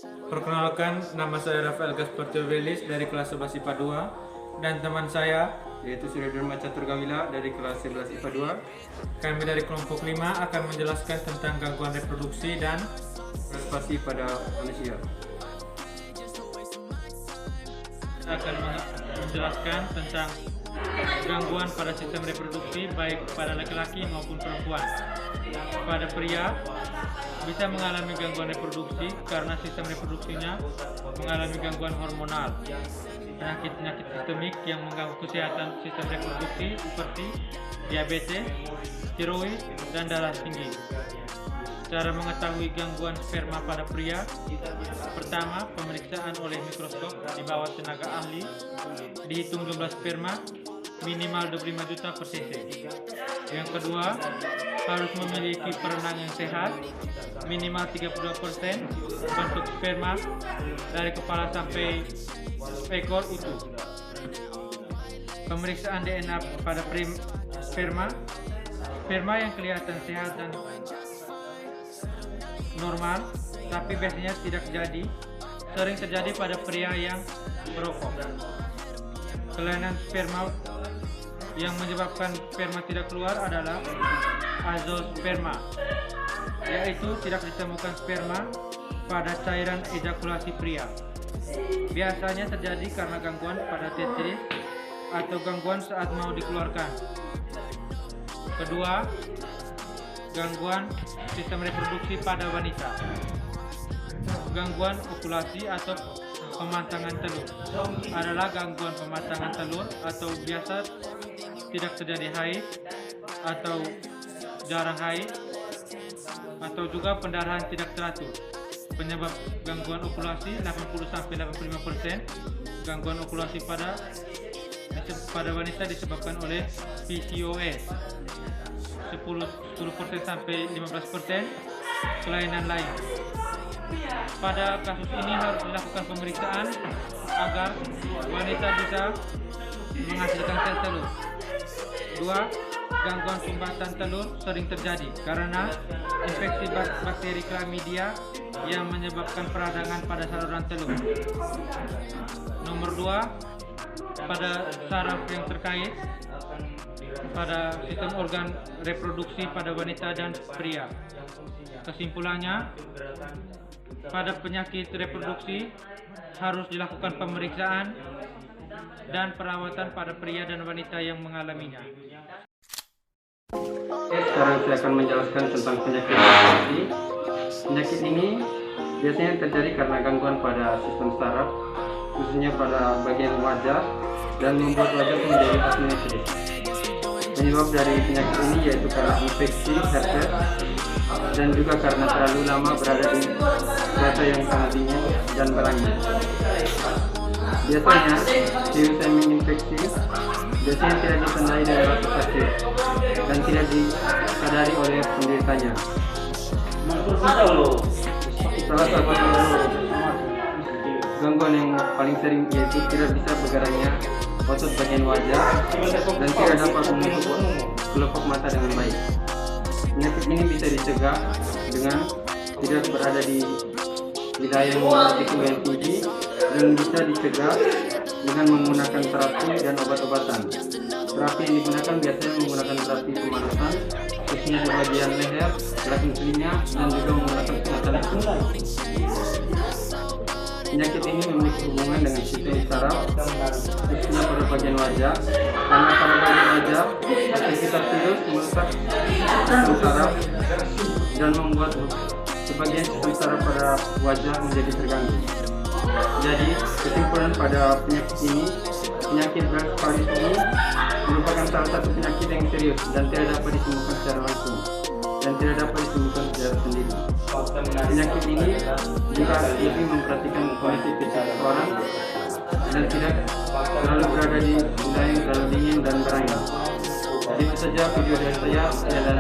Perkenalkan, nama saya Rafael Gaspartio Velis dari kelas 11 IPA 2 dan teman saya yaitu Suryadharma Caturgawila dari kelas 11 IPA 2. Kami dari kelompok 5 akan menjelaskan tentang gangguan reproduksi dan Prestasi pada manusia. kita akan menjelaskan tentang gangguan pada sistem reproduksi baik pada laki-laki maupun perempuan. Pada pria bisa mengalami gangguan reproduksi karena sistem reproduksinya mengalami gangguan hormonal. Penyakit-penyakit sistemik yang mengganggu kesehatan sistem reproduksi seperti diabetes, tiroid, dan darah tinggi. Cara mengetahui gangguan sperma pada pria: pertama, pemeriksaan oleh mikroskop di bawah tenaga ahli. Dihitung jumlah sperma minimal 25 juta per cc. Yang kedua, harus memiliki perenang yang sehat, minimal 32% bentuk sperma dari kepala sampai ekor utuh. Pemeriksaan DNA pada sperma yang kelihatan sehat dan normal, tapi biasanya sering terjadi pada pria yang merokok. Kelainan sperma yang menyebabkan sperma tidak keluar adalah azoosperma, yaitu tidak ditemukan sperma pada cairan ejakulasi pria. Biasanya terjadi karena gangguan pada testis atau gangguan saat mau dikeluarkan. Kedua, gangguan sistem reproduksi pada wanita. Gangguan ovulasi atau pematangan telur adalah gangguan pematangan telur atau biasa tidak terjadi haid atau jarang haid atau juga pendarahan tidak teratur. Penyebab gangguan ovulasi 80-85%. Gangguan ovulasi pada wanita disebabkan oleh PCOS 10% sampai 15%. Kelainan lain. Pada kasus ini harus dilakukan pemeriksaan agar wanita bisa menghasilkan sel telur. 2. Gangguan sumbatan telur sering terjadi karena infeksi bakteri Chlamydia yang menyebabkan peradangan pada saluran telur. Nomor 2, pada saraf yang terkait pada sistem organ reproduksi pada wanita dan pria. Kesimpulannya, pada penyakit reproduksi harus dilakukan pemeriksaan dan perawatan pada pria dan wanita yang mengalaminya. Sekarang saya akan menjelaskan tentang penyakit reproduksi. Penyakit ini biasanya terjadi karena gangguan pada sistem saraf, khususnya pada bagian wajah, dan membuat wajah menjadi asimetris. Penyebab dari penyakit ini yaitu karena infeksi herpes dan juga karena terlalu lama berada di cuaca yang sangat dingin dan berangin. Biasanya virus yang menginfeksi biasanya tidak ditandai dengan rasa sakit dan tidak disadari oleh penderitanya. Salah satu gangguan yang paling sering yaitu tidak bisa bergeraknya otot bagian wajah dan tidak dapat menutup kelopak mata dengan baik. Penyakit ini bisa dicegah dengan tidak berada di wilayah yang berisiko yang tinggi dan bisa dicegah dengan menggunakan terapi dan obat-obatan. Terapi yang digunakan biasanya menggunakan terapi pemanasan, khususnya di bagian leher, belakang telinga, dan juga menggunakan pengobatan akupunktur. Penyakit ini memiliki hubungan dengan sistem saraf, khususnya pada bagian wajah, karena pada bagian wajah aktivitas virus merusak sistem saraf dan membuat sebagian sistem saraf pada wajah menjadi terganggu. Jadi, kesimpulan pada penyakit ini, penyakit Blackfaris ini merupakan salah satu penyakit yang serius dan tidak dapat disembuhkan secara langsung dan tidak dapat disembuhkan secara sendiri. Penyakit ini juga lebih memperhatikan kondisi fisik seseorang dan tidak terlalu berada di wilayah yang terlalu dingin dan berangin. Jadi itu saja video dari saya dan